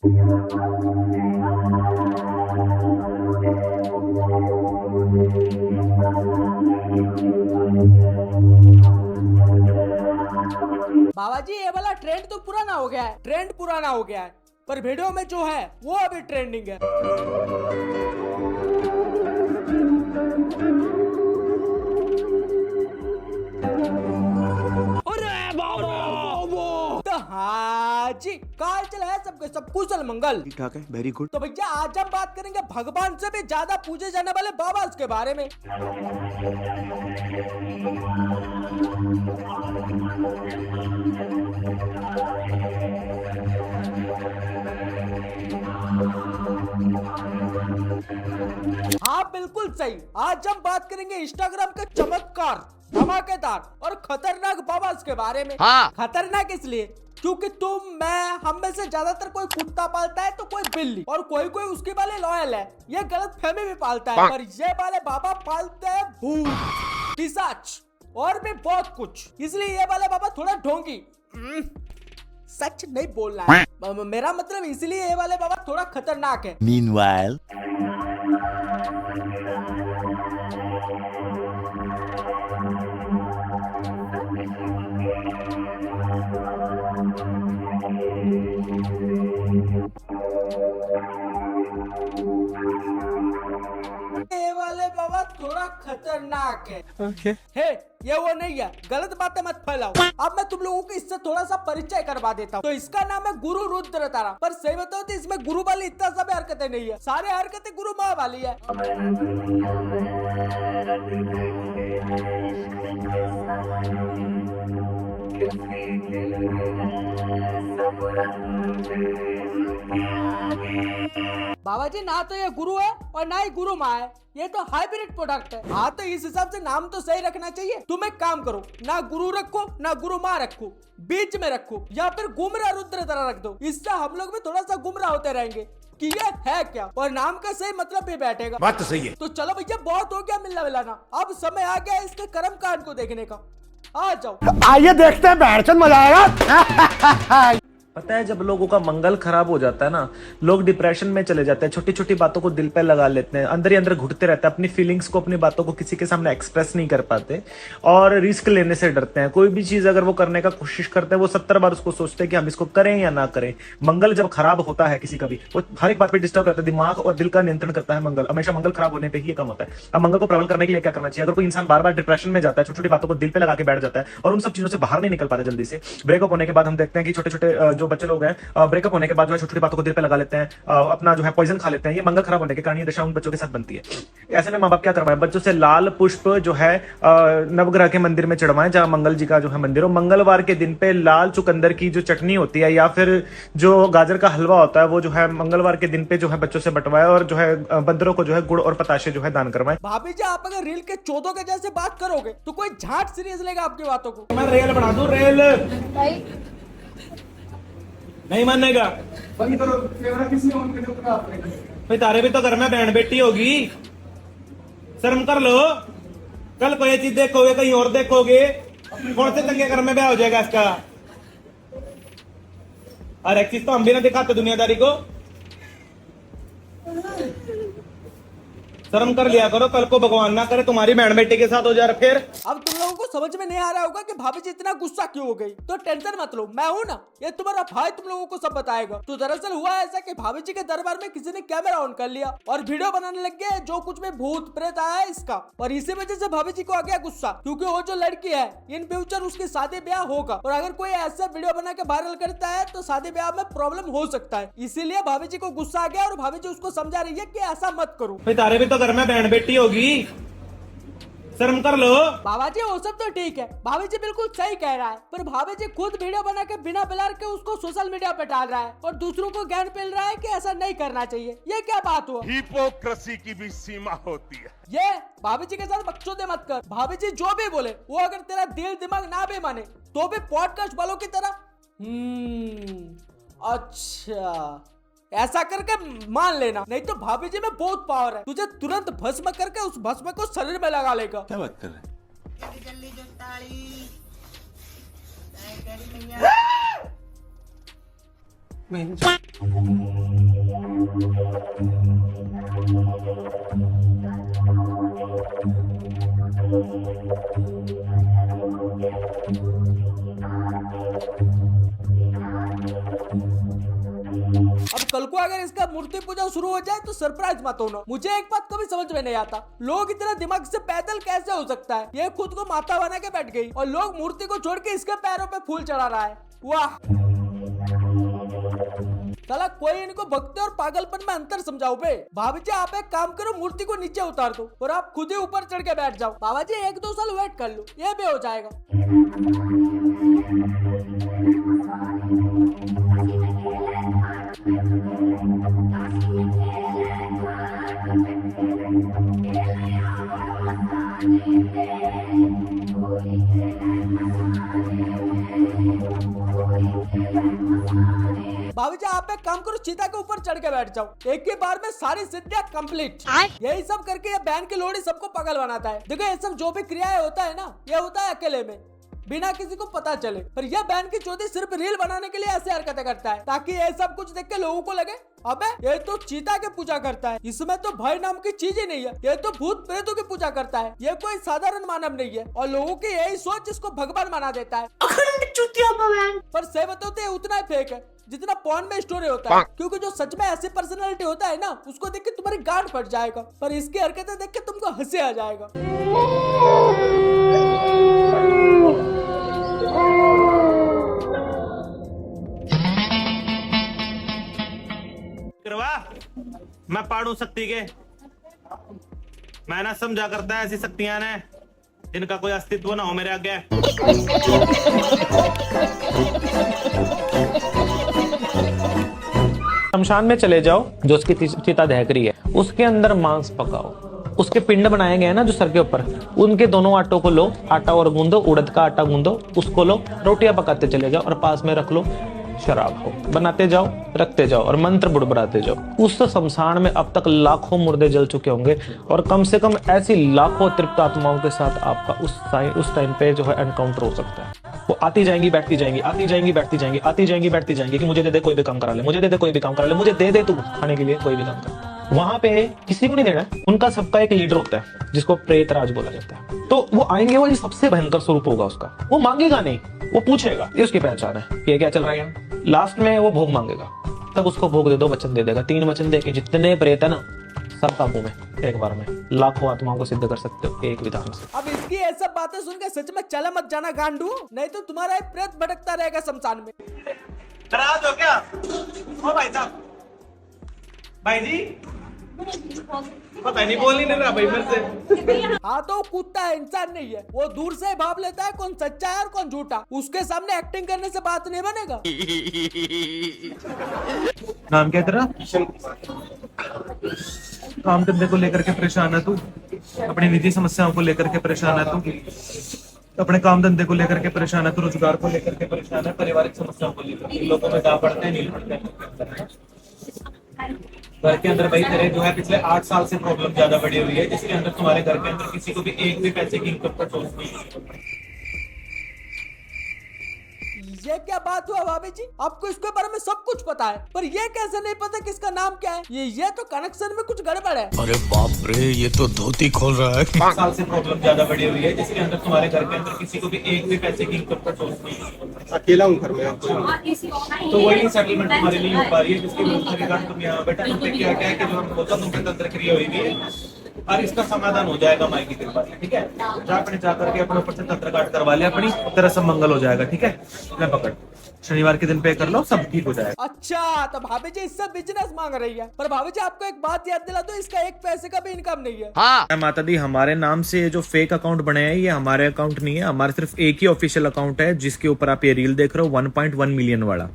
बाबा जी ये वाला ट्रेंड तो पुराना हो गया है, ट्रेंड पुराना हो गया है, पर वीडियो में जो है वो अभी ट्रेंडिंग है। अरे बाबा तो हाँ जी, काल चला है सबके सब कुशल मंगल। ठीक ठाक है, वेरी गुड। तो भैया आज हम बात करेंगे भगवान से भी ज्यादा पूजे जाने वाले बाबा के बारे में। हाँ बिल्कुल सही, आज हम बात करेंगे इंस्टाग्राम के चमत्कार, धमाकेदार और खतरनाक बाबा के बारे में। हाँ। खतरनाक इसलिए क्योंकि तुम मैं हम में से ज्यादातर कोई कुत्ता पालता है तो कोई बिल्ली, और कोई कोई उसके वाले लॉयल है, ये गलत फहमी भी पालता है। पर ये वाले बाबा पालते हैं भूत, पिशाच और भी बहुत कुछ, इसलिए ये वाले बाबा थोड़ा ढोंगी सच नहीं बोलना है मेरा मतलब, इसलिए ये वाले बाबा थोड़ा खतरनाक है। Meanwhile, ये वाले बाबा थोड़ा खतरनाक है। okay. हे ये वो नहीं है, गलत बातें मत फैलाओ। अब मैं तुम लोगों को इससे थोड़ा सा परिचय करवा देता हूँ। तो इसका नाम है गुरु रुद्र तारा, पर सही बताओ तो इसमें गुरु वाली इतना सब हरकतें नहीं है, सारे हरकतें गुरु माँ वाली है। बाबा जी ना तो ये गुरु है और ना ही गुरु माँ है, ये तो हाइब्रिड प्रोडक्ट है। हाँ तो इस हिसाब से नाम तो सही रखना चाहिए। तुम एक काम करो, ना गुरु रखो ना गुरु माँ रखो, बीच में रखो, या फिर गुमराह रुद्र तरह रख दो। इससे हम लोग भी थोड़ा सा गुमराह होते रहेंगे कि ये है क्या, और नाम का सही मतलब भी बैठेगा। बात तो सही है। तो चलो भैया बहुत हो गया मिलना मिलाना, अब समय आ गया इसके कर्म कांड को देखने का। आ जाओ आइए देखते हैं, बैठचंद मजा आएगा। पता है जब लोगों का मंगल खराब हो जाता है ना, लोग डिप्रेशन में चले जाते हैं, छोटी छोटी बातों को दिल पे लगा लेते हैं, अंदर ही अंदर घुटते रहते हैं, अपनी फीलिंग्स को, अपनी बातों को किसी के सामने एक्सप्रेस नहीं कर पाते और रिस्क लेने से डरते हैं। कोई भी चीज अगर वो करने का कोशिश करते हैं, वो 70 बार उसको सोचते हैं कि हम इसको करें या ना करें। मंगल जब खराब होता है किसी का भी, वो हर एक बात पे डिस्टर्ब करता है, दिमाग और दिल का नियंत्रण करता है मंगल। हमेशा मंगल खराब होने पर ही ये कम होता है। अब मंगल को प्रबल करने के लिए क्या करना चाहिए? अगर कोई इंसान बार बार डिप्रेशन में जाता है, छोटी छोटी बातों को दिल पे लगा के बैठ जाता है और उन सब चीजों से बाहर नहीं निकल पाता जल्दी से, ब्रेकअप होने के बाद हम देखते हैं कि छोटे छोटे जो बच्चे लोग हैं, ब्रेकअप होने के बाद जो है छोटी छोटी बातों को दिल पे लगा लेते हैं, अपना जो है पॉइजन खा लेते हैं। ये मंगल खराब होने के कारण ये दशा उन बच्चों के साथ बनती है। ऐसे में माँ बाप क्या करवाएं? बच्चों से लाल पुष्प जो है नवग्रह के मंदिर में चढ़वाएं, जहां मंगल जी का जो है मंदिर हो। मंगलवार के दिन पे लाल चुकंदर की जो चटनी होती है या फिर जो गाजर का हलवा होता है, वो जो है मंगलवार के दिन पे जो है बच्चों से बंटवाएं और जो है बंदरों को जो है गुड़ और पताशे जो है दान करवाएं। भाभी जी आप अगर रील के चौदों के जैसे बात करोगे तो कोई झाट सीरियस लेगा आपकी बातों को। मैं रेल बना दूं, रेल नहीं मानेगा भाई, तारे भी तो घर में बहन बेटी होगी, शर्म कर लो। कल कोई चीज देखोगे कहीं और देखोगे, कौन से तंगे घर में ब्याह हो जाएगा इसका? और एक चीज तो हम भी ना दिखाते दुनियादारी को, शर्म कर लिया करो, कल को भगवान ना करे तुम्हारी बहन बेटी के साथ हो जा रहा। फिर अब तुम लोगों को समझ में नहीं आ रहा होगा कि भाभी जी इतना गुस्सा क्यों हो गई, तो टेंशन मत लो, मैं हूं ना, ये तुम्हारा भाई तुम लोगों को सब बताएगा। तो दरअसल हुआ ऐसा कि भाभी जी के दरबार में किसी ने कैमरा ऑन कर लिया और वीडियो बनाने लग गए जो कुछ में भूत प्रेत आया है इसका, और इसी वजह से भाभी जी को आ गया गुस्सा, क्योंकि वो जो लड़की है इन फ्यूचर उसकी शादी ब्याह होगा, और अगर कोई ऐसा वीडियो बना के वायरल करता है तो शादी ब्याह में प्रॉब्लम हो सकता है। इसीलिए भाभी जी को गुस्सा आ गया और भाभी जी उसको समझा रही है कि ऐसा मत करो। भाई तारे भी तो घर में बहन बेटी होगी, शर्म कर लो। बाबा जी वो सब तो ठीक है, भाभी जी बिल्कुल सही कह रहा है, पर भाभी जी खुद वीडियो बना के बिना ब्लर के उसको सोशल मीडिया पे डाल रहा है और दूसरों को ज्ञान मिल रहा है कि ऐसा नहीं करना चाहिए। ये क्या बात हुआ? हिपोक्रेसी की भी सीमा होती है। ये भाभी जी के साथ बकचोदे मत कर। भाभी जी जो भी बोले वो अगर तेरा दिल दिमाग ना भी माने तो भी पॉडकास्ट वालों की तरह अच्छा ऐसा करके मान लेना, नहीं तो भाभी जी में बहुत पावर है, तुझे तुरंत भस्म करके उस भस्म को शरीर में लगा लेगा। क्या बात कर रहे हैं? जल्दी जो ताली अब कल को अगर इसका मूर्ति पूजा शुरू हो जाए तो सरप्राइज मत होना। मुझे एक बात कभी समझ में नहीं आता, लोग इतना दिमाग से पैदल कैसे हो सकता है। ये खुद को माता बना के बैठ गई और लोग मूर्ति को छोड़ के इसके पैरों पे फूल चढ़ा रहा है। वाह साला, कोई इनको भक्ति और पागलपन में अंतर समझाओ बे। भाभी जी आप एक काम करो, मूर्ति को नीचे उतार दो और आप खुद ही ऊपर चढ़ के बैठ जाओ। बाबा जी 1-2 साल वेट कर लो, ये भी हो जाएगा। भाभी जी आप एक काम करो, चीता के ऊपर चढ़ के बैठ जाओ। एक ही बार में सारी सिद्धियां कंप्लीट। यही सब करके ये बहन की लोड़ी सबको पागल बनाता है। देखो ये सब जो भी क्रियाएं होता है ना, ये होता है अकेले में, बिना किसी को पता चले। पर यह बहन की चौधरी सिर्फ रील बनाने के लिए ऐसे हरकतें करता है ताकि ये सब कुछ देख के लोगों को लगे अबे ये तो चीता की पूजा करता है, इसमें तो भय नाम की चीज ही नहीं है, ये तो भूत प्रेतों की पूजा करता है, ये कोई साधारण मानव नहीं है। और लोगों की यही सोच इसको भगवान बना देता है। पर सही बताते उतना ही फेक है जितना पॉन में स्टोरी होता है, क्योंकि जो सच में ऐसी पर्सनालिटी होता है ना, उसको देख के तुम्हारी गांड फट जाएगा, पर इसकी हरकतें देख के तुमको हंसी आ जाएगा। मैं पाड़ू शक्ति के, मैं ना समझा करता है ऐसी शक्तियां ने जिनका कोई अस्तित्व ना हो मेरे आगे। शमशान में चले जाओ, जो उसकी चिता दहक रही है उसके अंदर मांस पकाओ, उसके पिंड बनाए गए हैं ना जो सर के ऊपर, उनके दोनों आटों को लो, आटा और गूंदो, उड़द का आटा गूंदो, उसको लो, रोटियां पकाते चले जाओ और पास में रख लो शराब को, बनाते जाओ, रखते जाओ और मंत्र बुड़बुड़ाते जाओ। उस शमशान में अब तक लाखों मुर्दे जल चुके होंगे और कम से कम ऐसी लाखों तृप्त आत्माओं के साथ आपका उस टाइम पे जो है एनकाउंटर हो सकता है। वो आती जाएंगी बैठती जाएंगी, आती जाएंगी बैठती जाएंगी, आती जाएंगी बैठती जाएंगी कि मुझे दे दे कोई भी काम करा ले, मुझे दे दे कोई भी काम करा ले, मुझे दे दे तू खाने के लिए कोई भी काम कर। वहां पे किसी को नहीं देना है, उनका सबका एक लीडर होता है जिसको प्रेतराज बोला जाता है। तो वो आएंगे, वो सबसे भयंकर स्वरूप होगा उसका, वो मांगेगा नहीं, वो पूछेगा, ये उसकी पहचान है कि क्या चल रहा है। लास्ट में वो भोग मांगेगा, तब उसको भोग दे दो, वचन दे देगा, 3 वचन दे के जितने प्रेत है ना सब काबू में एक बार में लाखों आत्माओं को सिद्ध कर सकते हो एक विधान से। अब इसकी ये सब बातें सुन के सच में चले मत जाना गांडू, नहीं तो तुम्हारा एक प्रेत भटकता रहेगा शमशान में। नाराज हो क्या? ओ भाई साहब, भाई जी पता नहीं बोल ही नहीं रहा भाई मेरे से। हाँ तो कुत्ता है, इंसान नहीं है। वो दूर से भाप लेता है कौन सच्चा है और कौन झूठा। उसके सामने एक्टिंग करने से बात नहीं बनेगा। नाम क्या तेरा? काम धंधे को लेकर के परेशान है तू, अपनी निजी समस्याओं को लेकर के परेशान है तू, अपने काम धंधे को लेकर के परेशान है तू, रोजगार को लेकर के परेशान है, पारिवारिक समस्याओं को लेकर के। लोगों में दाव बढ़ते हैं नहीं बढ़ते। घर के अंदर भाई तेरे जो है पिछले 8 साल से प्रॉब्लम ज्यादा बढ़ी हुई है, जिसके अंदर तुम्हारे घर के अंदर किसी को भी एक भी पैसे की इनकम का सोर्स नहीं है। ये क्या बात हुआ भाभी जी, आपको इसके बारे में सब कुछ पता है, पर ये कैसे नहीं पता किसका नाम क्या है। ये तो कनेक्शन में कुछ गड़बड़ है। अरे बाप रे, ये तो धोती खोल रहा है। 5 साल से प्रॉब्लम ज्यादा बढ़ी हुई है, जिसके अंदर तुम्हारे घर के अंदर किसी को भी एक भी पैसे की इनकम का सोर्स नहीं है। अकेला हूँ घर में। तो वही सेटलमेंट तुम्हारे नहीं हो पा रही है, जिसकी वजह से तुम यहाँ बेटा तुमने क्या क्या कि जो हम बोलता तुम पे तंत्र क्रिया हुई है और इसका समाधान हो जाएगा माई की कृपा से। ठीक है, जा अपने जा करके अपने ऊपर से तंत्र काट करवा ले, अपनी तरह से मंगल हो जाएगा। ठीक है, मैं पकड़ शनिवार के दिन पे कर लो, सब ठीक हो जाएगा। अच्छा तो भाभी जी इससे बिजनेस मांग रही है, पर भाभी जी आपको एक बात याद दिला दो, इसका 1 पैसे का भी इनकम नहीं है। हाँ माता दी, हमारे नाम से ये जो फेक अकाउंट बने हैं ये हमारे अकाउंट नहीं है, हमारे सिर्फ एक ही ऑफिशियल अकाउंट है जिसके ऊपर आप ये रील देख रहे हो 1.1 मिलियन वाला।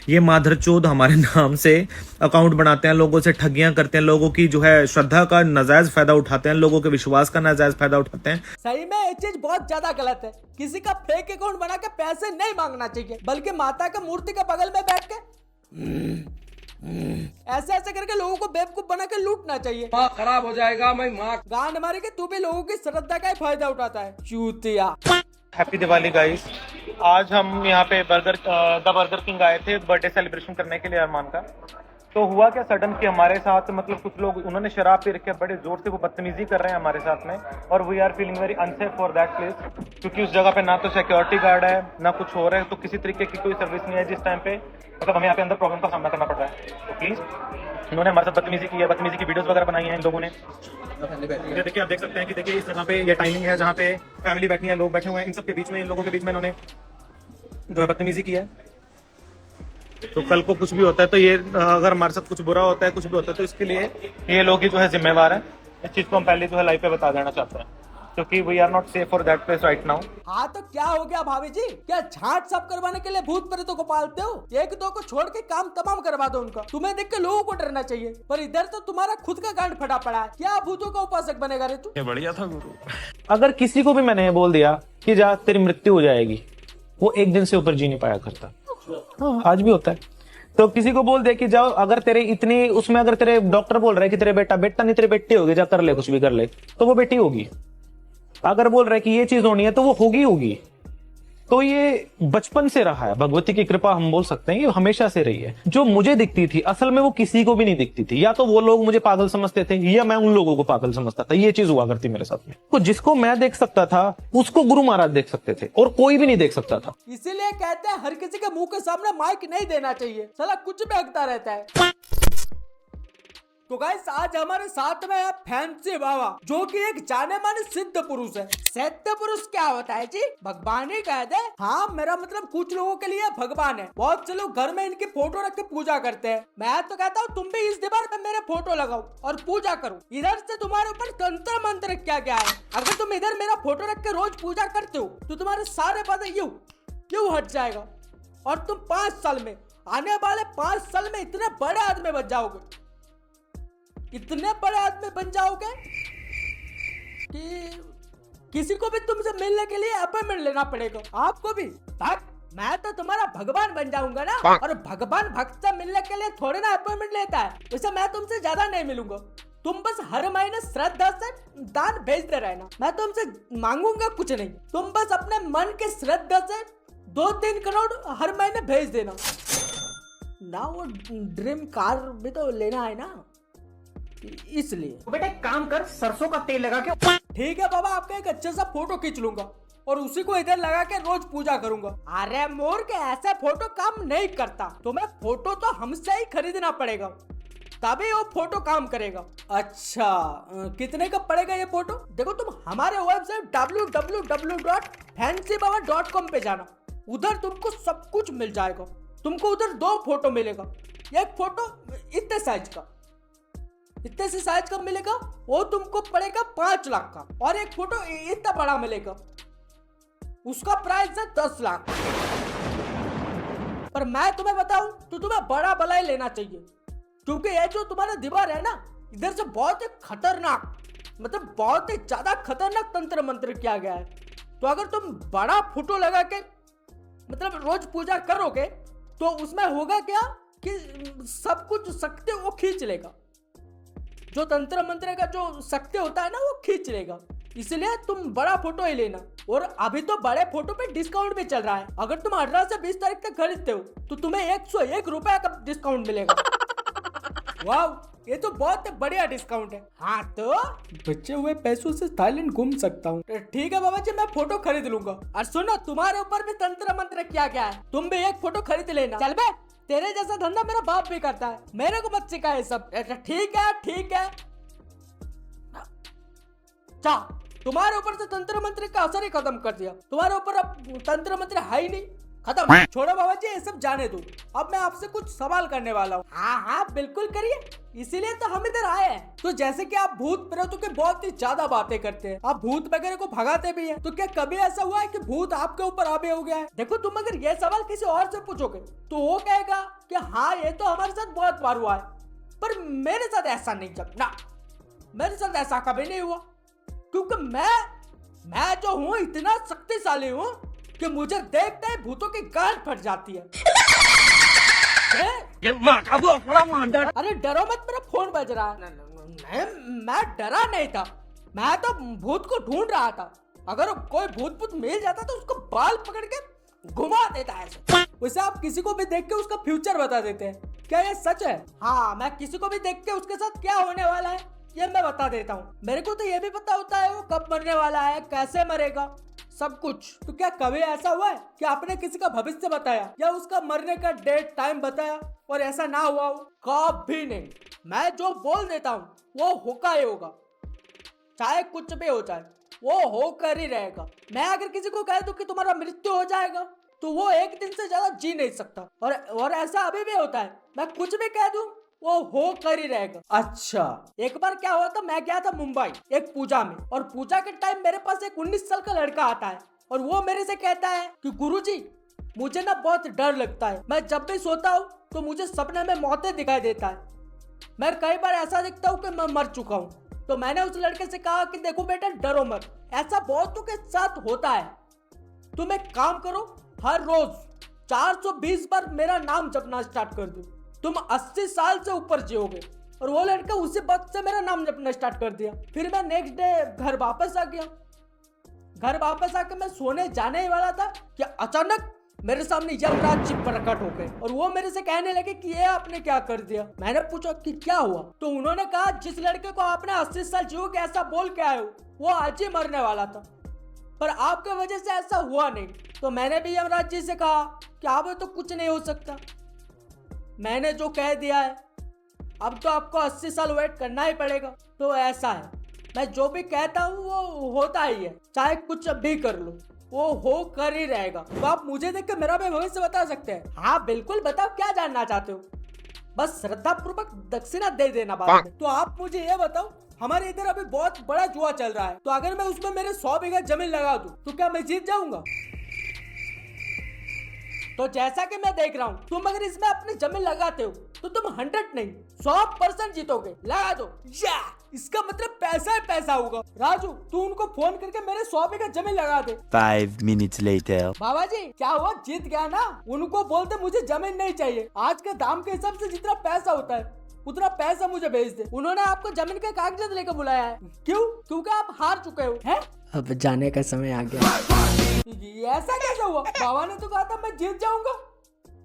ये माधरचोद हमारे नाम से अकाउंट बनाते हैं, लोगों से ठगियां करते हैं, लोगों की जो है श्रद्धा का नाजायज फायदा उठाते हैं, लोगों के विश्वास का नाजायज फायदा उठाते हैं। सही में ये चीज बहुत ज्यादा गलत है। किसी का फेक अकाउंट बना के पैसे नहीं मांगना चाहिए, बल्कि माता के मूर्ति के बगल में बैठ के ऐसे ऐसे करके लोगों को बेवकूफ बना के लूटना चाहिए। माँ खराब हो जाएगा, मैं माँ गांड मारे के तू भी लोगों की श्रद्धा का ही फायदा उठाता है, चूतिया। Happy Diwali guys. आज हम यहाँ पे द बर्गर किंग आए थे बर्थडे सेलिब्रेशन करने के लिए अरमान का। तो हुआ क्या सडन कि हमारे साथ मतलब कुछ लोग उन्होंने शराब पी रखी है, बड़े जोर से वो बदतमीजी कर रहे हैं हमारे साथ में, और we are feeling very unsafe for that place, क्योंकि उस जगह पे ना तो सिक्योरिटी गार्ड है ना कुछ हो रहा है, तो किसी तरीके की कोई सर्विस नहीं है जिस टाइम पे मतलब हमें यहाँ पे अंदर प्रॉब्लम का सामना करना पड़ रहा है। तो प्लीज, इन्होंने हमारे साथ बदतमीजी की है, बदतमीजी की वीडियोस वगैरह बनाई हैं इन लोगों ने। ये देखिए, आप देख सकते हैं कि देखिए इस जगह पे ये टाइमिंग है जहाँ पे फैमिली बैठी है, लोग बैठे हुए हैं, इन सब के बीच में, इन लोगों के बीच में इन्होंने जो है बदतमीजी की है। तो कल को कुछ भी होता है तो ये अगर हमारे साथ कुछ बुरा होता है, कुछ भी होता है, तो इसके लिए ये लोग ही जो है जिम्मेवार हैं। इस चीज को हम पहले जो है लाइव पे बता देना चाहते हैं, क्योंकि we are not safe for that place right now. हाँ तो क्या हो गया भाभी जी, क्या झाट साफ करवाने के लिए भूत प्रेतों को पालते हो? एक दो को छोड़ के काम तमाम करवा दो उनका। तुम्हें देख के लोगों को डरना चाहिए, पर इधर तो तुम्हारा खुद का गांड फटा पड़ा है। क्या भूतों का उपासक बनेगा रे तू? बढ़िया था गुरु। अगर किसी को भी मैंने बोल दिया कि जा तेरी मृत्यु हो जाएगी, वो एक दिन से ऊपर जी नहीं पाया करता। हाँ, आज भी होता है। तो किसी को बोल दे कि जाओ, अगर तेरे इतनी उसमें अगर तेरे डॉक्टर बोल रहे हैं कि तेरे बेटा नहीं तेरे बेटी होगी, जा कर ले, कुछ भी कर ले, तो वो बेटी होगी। अगर बोल रहे हैं कि ये चीज होनी है तो वो होगी। तो ये बचपन से रहा है, भगवती की कृपा हम बोल सकते हैं, ये हमेशा से रही है। जो मुझे दिखती थी असल में वो किसी को भी नहीं दिखती थी, या तो वो लोग मुझे पागल समझते थे या मैं उन लोगों को पागल समझता था। ये चीज हुआ करती मेरे साथ में। तो जिसको मैं देख सकता था उसको गुरु महाराज देख सकते थे, और कोई भी नहीं देख सकता था। इसीलिए कहते हैं हर किसी के मुंह के सामने माइक नहीं देना चाहिए, साला कुछ भी हकता रहता है। तो गाइस, आज हमारे साथ में है फैंसी बाबा, जो कि एक जाने माने सिद्ध पुरुष है। सिद्ध पुरुष क्या होता है जी? भगवान ही कहते हैं। हाँ, मेरा मतलब कुछ लोगों के लिए भगवान है। बहुत से लोग घर में इनकी फोटो रख के पूजा करते हैं। मैं तो कहता हूँ तुम भी इस दीवार पे मेरे फोटो लगाओ और पूजा करो। इधर से तुम्हारे ऊपर तंत्र मंत्र क्या क्या है। अगर तुम इधर मेरा फोटो रख के रोज पूजा करते हो तो तुम्हारे सारे बातें यूं हट जाएगा, और तुम 5 साल में, आने वाले 5 साल में इतने बड़े आदमी बन जाओगे, इतने बड़े आदमी बन जाओगे कि किसी को भी तुमसे मिलने के लिए अपॉइंटमेंट लेना पड़ेगा। आपको भी मैं तो तुम्हारा भगवान बन जाऊंगा ना, और भगवान भक्त से मिलने के लिए थोड़े ना अपॉइंटमेंट लेता है। वैसे मैं तुमसे ज्यादा नहीं मिलूंगा, तुम बस हर महीने श्रद्धा से दान भेजते रहना। मैं तुमसे मांगूंगा कुछ नहीं, तुम बस अपने मन के श्रद्धा से 2-3 करोड़ हर महीने भेज देना ना। वो ड्रीम कार भी तो लेना है ना, इसलिए बेटा एक काम कर, सरसों का तेल लगा के। ठीक है बाबा, आपका एक अच्छा सा फोटो खींच लूंगा और उसी को इधर लगा के रोज पूजा करूंगा। अरे मूर्ख, ऐसा फोटो काम नहीं करता, तुम्हें फोटो तो हमसे ही खरीदना पड़ेगा, तभी वो फोटो काम करेगा। अच्छा, कितने का पड़ेगा ये फोटो? देखो, तुम हमारे वेबसाइट www.fancybaba.com पे जाना, उधर तुमको सब कुछ मिल जाएगा। तुमको उधर 2 फोटो मिलेगा। एक फोटो इतने से साइज का मिलेगा, वो तुमको पड़ेगा 5 लाख का, और एक फोटो इतना बड़ा मिलेगा, उसका प्राइस है 10 लाख। पर मैं तुम्हें बताऊं तो तुम्हें बड़ा वाला ही लेना चाहिए, क्योंकि ये जो तुम्हारा दीवार है ना, इधर से बहुत ही खतरनाक, मतलब बहुत ही ज्यादा खतरनाक तंत्र मंत्र किया गया है। तो अगर तुम बड़ा फोटो लगा के मतलब रोज पूजा करोगे तो उसमें होगा क्या कि सब कुछ शक्ति वो खींच लेगा, जो तंत्र मंत्र का जो शक्ति होता है ना वो खींच लेगा। इसलिए तुम बड़ा फोटो ही लेना। और अभी तो बड़े फोटो पे डिस्काउंट भी चल रहा है। अगर तुम 18 से 20 तारीख तक खरीदते हो तो तुम्हें 101 रुपए का डिस्काउंट मिलेगा। वाह, ये तो बहुत बढ़िया डिस्काउंट है। हाँ, तो बचे हुए पैसों से थाईलैंड घूम सकता हूँ। ठीक है बाबा जी, मैं फोटो खरीद लूंगा। और सुनो, तुम्हारे ऊपर भी तंत्र मंत्र क्या क्या है, तुम भी एक फोटो खरीद लेना। चल बे, तेरे जैसा धंधा मेरा बाप भी करता है, मेरे को मत सिखा ये सब। ठीक है। चा, तुम्हारे ऊपर से तंत्र मंत्र का असर ही खत्म कर दिया। तुम्हारे ऊपर अब तंत्र मंत्र है ही नहीं, खत्म। छोड़ो बाबा जी, ये सब जाने दो। अब मैं आपसे कुछ सवाल करने वाला हूँ। हाँ, बिल्कुल करिए, इसीलिए तो हम इधर आए हैं। तो जैसे कि आप भूत प्रेतों की बहुत ही ज्यादा बातें करते हैं, आप भूत वगैरह को भगाते भी हैं, तो क्या कभी ऐसा हुआ है कि भूत आपके ऊपर हावी हो गया है? देखो, तुम अगर ये सवाल किसी और से पूछोगे तो वो कहेगा कि हाँ, ये तो हमारे साथ बहुत बार हुआ है, पर मेरे साथ ऐसा नहीं। जब ना, मेरे साथ ऐसा कभी नहीं हुआ, क्योंकि मैं जो हूँ इतना शक्तिशाली हूँ कि मुझे देखते ही भूतों की गांड फट जाती है। अरे डरो मत, मेरा फोन बज रहा है। मैं डरा नहीं था, मैं तो भूत को ढूंढ रहा था। अगर कोई भूत मिल जाता तो उसको बाल पकड़ के घुमा देता है ऐसे। वैसे आप किसी को भी देख के उसका फ्यूचर बता देते हैं, क्या ये सच है? हाँ, मैं किसी को भी देख के उसके साथ क्या होने वाला है ये मैं बता देता हूँ। मेरे को तो ये भी पता होता है वो कब मरने वाला है, कैसे मरेगा, सब कुछ। तो क्या कभी ऐसा हुआ है कि आपने किसी का भविष्य बताया या उसका मरने का डेट टाइम बताया और ऐसा ना हुआ हो? कभी नहीं। मैं जो बोल देता हूँ वो होगा ही होगा, चाहे कुछ भी हो जाए वो होकर ही रहेगा। मैं अगर किसी को कह दूं कि तुम्हारा मृत्यु हो जाएगा तो वो एक दिन से ज्यादा जी नहीं सकता, और ऐसा अभी भी होता है। मैं कुछ भी कह दूं वो होकर ही रहेगा। अच्छा, एक बार क्या हुआ था, मैं गया था मुंबई एक पूजा में, और पूजा के टाइम मेरे पास एक 19 साल का लड़का आता है और वो मेरे से कहता है कि गुरुजी मुझे ना बहुत डर लगता है, मैं जब भी सोता हूँ तो मुझे सपने में मौतें दिखाई देता है, मैं कई बार ऐसा दिखता हूँ कि मैं मर चुका हूँ। तो मैंने उस लड़के से कहा कि देखो बेटा डरो मत, ऐसा बहुतों के साथ होता है, तुम एक काम करो, हर रोज 420 बार मेरा नाम जपना स्टार्ट कर दो, तुम 80 साल से ऊपर जियोगे। और वो लड़का उसी वक्त से मेरा नाम जपना स्टार्ट कर दिया। फिर मैं नेक्स्ट डे घर वापस आ गया। घर वापस आके मैं सोने जाने ही वाला था कि अचानक मेरे सामने यमराज जी प्रकट हो गए और वो मेरे से कहने लगे कि ये आपने क्या कर दिया। मैंने पूछा कि क्या हुआ, तो उन्होंने कहा जिस लड़के को आपने 80 साल जियोगे ऐसा बोल के आए हो वो आज ही मरने वाला था, पर आपके वजह से ऐसा हुआ नहीं। तो मैंने भी यमराज जी से कहा कि अब तो कुछ नहीं हो सकता, मैंने जो कह दिया है अब तो आपको 80 साल वेट करना ही पड़ेगा। तो ऐसा है, मैं जो भी कहता हूँ वो होता ही है, चाहे कुछ भी कर लो वो हो कर ही रहेगा। तो आप मुझे देख के मेरा भी भविष्य बता सकते हैं? हाँ बिल्कुल, बताओ क्या जानना चाहते हो, बस श्रद्धा पूर्वक दक्षिणा दे देना बाद में। तो आप मुझे ये बताओ, हमारे इधर अभी बहुत बड़ा जुआ चल रहा है, तो अगर मैं उसमें मेरे 100 बीघा जमीन लगा दूं तो क्या मैं जीत जाऊंगा? तो जैसा कि मैं देख रहा हूँ तुम अगर इसमें अपनी जमीन लगाते हो तो तुम 100 नहीं 100% जीतोगे। लगा दो, या इसका मतलब पैसा ही पैसा होगा। राजू तू उनको फोन करके मेरे 100 बीघा जमीन लगा दे। 5 minutes later. बाबा जी क्या हुआ, जीत गया ना? उनको बोलते मुझे जमीन नहीं चाहिए, आज के दाम के हिसाब से जितना पैसा होता है उतना पैसा मुझे भेज दे। उन्होंने आपको जमीन के कागजात लेकर बुलाया है, क्यों? क्योंकि आप हार चुके हो हैं? अब जाने का समय आ गया। ऐसा कैसे हुआ? बाबा ने तो कहा था मैं जीत जाऊंगा।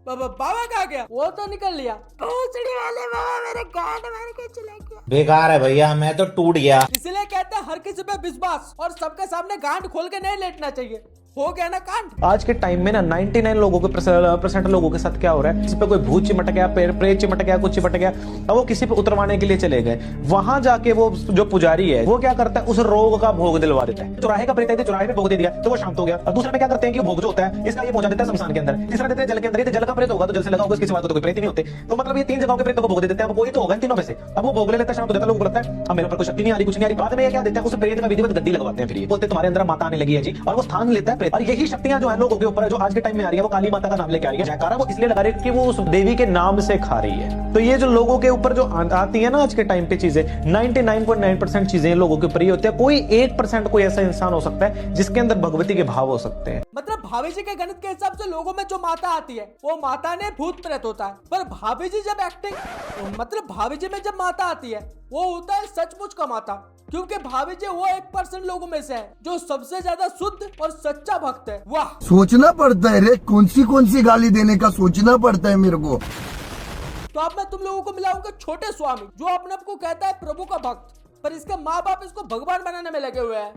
बाबा कहाँ गया? वो तो निकल लिया। भोसड़ी वाले बाबा मेरे गांड मार के चले गया। बेकार है भैया, मैं तो टूट गया। इसलिए कहते हैं हर किसी पे विश्वास और सबके सामने गांड खोल के नहीं लेटना चाहिए। हो गया ना कांड। आज के टाइम में ना 99 लोगों के % लोगों के साथ क्या हो रहा है, किसी पे कोई भूत चिमट गया, प्रेत चिमट गया, कुछ चिमट गया, अब वो किसी पे उतरवाने के लिए चले गए। वहां जाके वो जो पुजारी है वो क्या करता है, उस रोग का भोग दिलवा देता है। चौराहे का प्रेत है, चौराहे पे भोग दे दिया तो वो शांत हो गया। और दूसरे में क्या करते हैं कि भोग जो होता है इसका ये पहुंचा देता है शमशान के अंदर, तीसरा देते हैं जल के अंदर। जल का प्रेत होगा तो जल से लगा होगा, इसके सिवा तो कोई प्रेत नहीं होते। तो मतलब ये 3 जगहों के प्रेतों को भोग दे देते हैं। अब वही तो होगा इन तीनों में से। अब वो भोग ले लेता है, शांत हो जाता है, लोगों को लगता है अब मेरे ऊपर कोई शक्ति नहीं आ रही, कुछ नहीं आ रही। बाद में ये क्या देते हैं, उस प्रेत का विधिवत गद्दी लगवाते हैं। फिर ये बोलते तुम्हारे अंदर माता आने लगी है जी, और वो स्थान लेता है प्रेत। और यही शक्तियां जो है लोगों के ऊपर जो आज के टाइम में आ रही है वो काली माता का नाम लेके आ रही है। जयकारा वो इसलिए लगा रही है कि वो उस देवी के नाम से खा रही है। तो ये जो लोगों के ऊपर जो आती है ना आज के टाइम पे चीजें, 99.9% चीजें लोगों के ऊपर ही होती है। कोई 1% कोई ऐसा इंसान हो सकता है जिसके अंदर भगवती के भाव हो सकते हैं। मतलब भाभी जी के गणित के हिसाब से लोगों में जो माता आती है वो माता ने भूत प्रेत होता है, पर भाभी जी जब एक्टिंग मतलब भाभी जी में जब माता आती है वो होता है सचमुच का माता, क्योंकि भाभी जी वो 1% लोगों में से है जो सबसे ज्यादा शुद्ध और सच्चा भक्त है। वाह, सोचना पड़ता है रे, कौन सी गाली देने का सोचना पड़ता है मेरे को। तो अब मैं तुम लोगों को मिलाऊंगा छोटे स्वामी, जो अपने आप को कहता है प्रभु का भक्त, पर इसके माँ बाप इसको भगवान बनाने में लगे हुए हैं।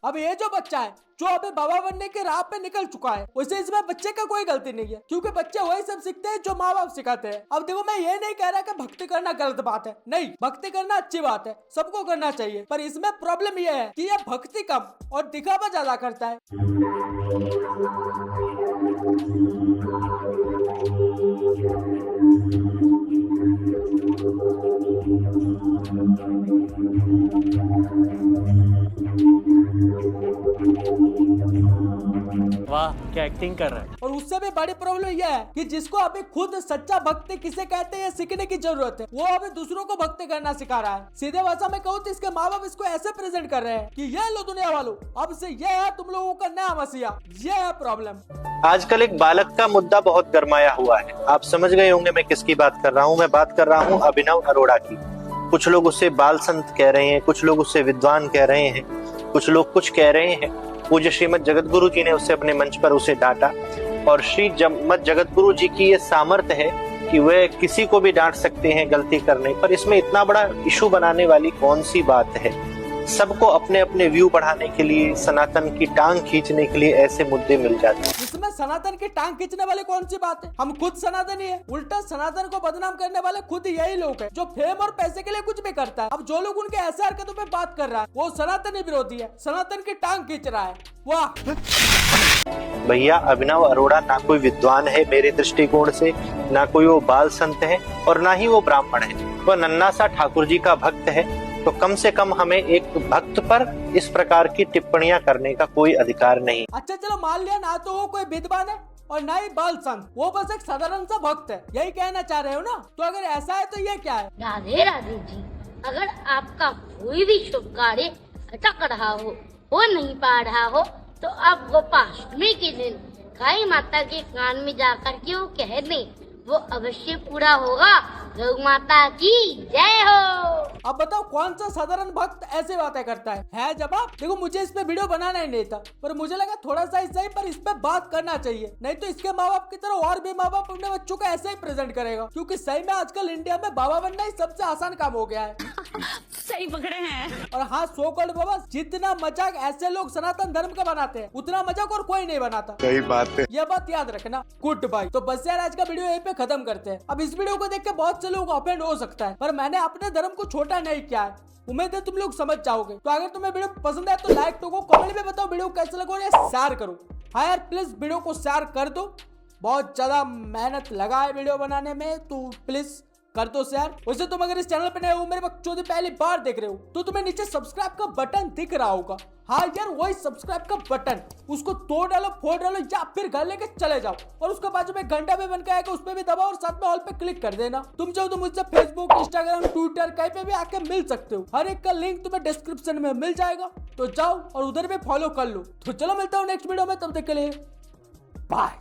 अब ये जो बच्चा है जो अभी बाबा बनने के राह पे निकल चुका है, वैसे इसमें बच्चे का कोई गलती नहीं है, क्योंकि बच्चे वही सब सीखते हैं जो माँ बाप सिखाते हैं। अब देखो मैं ये नहीं कह रहा कि भक्ति करना गलत बात है, नहीं, भक्ति करना अच्छी बात है, सबको करना चाहिए, पर इसमें प्रॉब्लम ये है कि ये भक्ति कम और दिखावा ज्यादा करता है। वाह क्या एक्टिंग कर रहा है। और उससे भी बड़ी प्रॉब्लम यह है कि जिसको अभी खुद सच्चा भक्त किसे कहते हैं सीखने की जरूरत है, वो अभी दूसरों को भक्ति करना सिखा रहा है। सीधे भाषा में कहूँ तो इसके माँ बाप इसको ऐसे प्रेजेंट कर रहे हैं कि ये लो दुनिया वालों, अब से ये है तुम लोगों का नया मसीहा। ये है प्रॉब्लम। आजकल एक बालक का मुद्दा बहुत गरमाया हुआ है। आप समझ गए होंगे मैं किसकी बात कर रहा हूँ। मैं बात कर रहा हूँ अभिनव अरोड़ा की। कुछ लोग उसे बाल संत कह रहे हैं, कुछ लोग उसे विद्वान कह रहे हैं, कुछ लोग कुछ कह रहे हैं। पूज्य श्रीमद जगतगुरु जी ने उसे अपने मंच पर उसे डांटा, और श्रीमद जगतगुरु जी की ये सामर्थ्य है कि वे किसी को भी डांट सकते हैं गलती करने पर। इसमें इतना बड़ा इशू बनाने वाली कौन सी बात है। सबको अपने अपने व्यू बढ़ाने के लिए, सनातन की टांग खींचने के लिए ऐसे मुद्दे मिल जाते हैं। इसमें सनातन की टांग खींचने वाले कौन सी बात है। हम खुद सनातनी है, उल्टा सनातन को बदनाम करने वाले खुद यही लोग हैं जो फेम और पैसे के लिए कुछ भी करता है। अब जो लोग उनके ऐसे हरकतों पे बात कर रहा है वो सनातनी विरोधी है, सनातन की टांग खींच रहा है। वाह भैया, अभिनव अरोड़ा ना कोई विद्वान है मेरे दृष्टिकोण से, ना कोई वो बाल संत है और ना ही वो ब्राह्मण है। वह नन्ना सा ठाकुर जी का भक्त है। तो कम से कम हमें एक भक्त पर इस प्रकार की टिप्पणियां करने का कोई अधिकार नहीं। अच्छा चलो मान लिया, ना तो वो कोई विद्वान है और ना ही बाल संत, वो बस एक साधारण सा भक्त है, यही कहना चाह रहे हो ना। तो अगर ऐसा है तो ये क्या है। राधे राधे जी, अगर आपका कोई भी शुभ कार्य अटक रहा हो नहीं पा रहा हो, तो आप गोपाष्टमी के दिन गाय माता के कान में जाकर के वो कह दें, वो अवश्य पूरा होगा। गौ माता की जय हो। अब बताओ कौन सा साधारण भक्त ऐसे बातें करता है जवाब। देखो मुझे इस पे वीडियो बनाना ही नहीं था, पर मुझे लगा थोड़ा सा ही सही पर इस पे बात करना चाहिए, नहीं तो इसके माँ बाप की तरह और भी माँ बाप अपने बच्चों को ऐसे ही प्रेजेंट करेगा। क्योंकि सही में आजकल इंडिया में बाबा बनना ही सबसे आसान काम हो गया है। सही पकड़े हैं। और हाँ, सो कॉल्ड बाबा, जितना मजाक ऐसे लोग सनातन धर्म का बनाते हैं उतना मजाक और कोई नहीं बनाता। सही बात है। यह बात याद रखना। Good bye. तो बस यार आज का वीडियो यहीं पे खत्म करते हैं। अब इस वीडियो को देख के बहुत से लोग ऑफेंड हो सकता है, पर मैंने अपने धर्म को छोटा नहीं किया है। उम्मीद है तुम लोग समझ जाओगे। तो अगर तुम्हें वीडियो पसंद आए तो लाइक ठोको, कमेंट में बताओ वीडियो कैसा लगा और शेयर करो। हाँ यार प्लीज वीडियो को शेयर कर दो, बहुत ज्यादा मेहनत लगा है वीडियो बनाने में, तो प्लीज कर दो शेयर। वैसे तुम अगर इस चैनल पे नए हो, मेरे बकचोदी पहली बार देख रहे हो, तो तुम्हें नीचे सब्सक्राइब का बटन दिख रहा होगा। हाँ यार वही सब्सक्राइब का बटन, उसको तोड़ डालो, फोड़ डालो या फिर घर लेके चले जाओ। और उसके बाजू में घंटा भी बन के आएगा, उस पर भी दबाओ और साथ में ऑल पे क्लिक कर देना। तुम चाहो तो मुझसे फेसबुक, इंस्टाग्राम, ट्विटर कहीं पे भी आके मिल सकते हो। हर एक का लिंक तुम्हें डिस्क्रिप्शन में मिल जाएगा, तो जाओ और उधर भी फॉलो कर लो। तो चलो मिलता हूँ नेक्स्ट वीडियो में, तब तक के लिए बाय।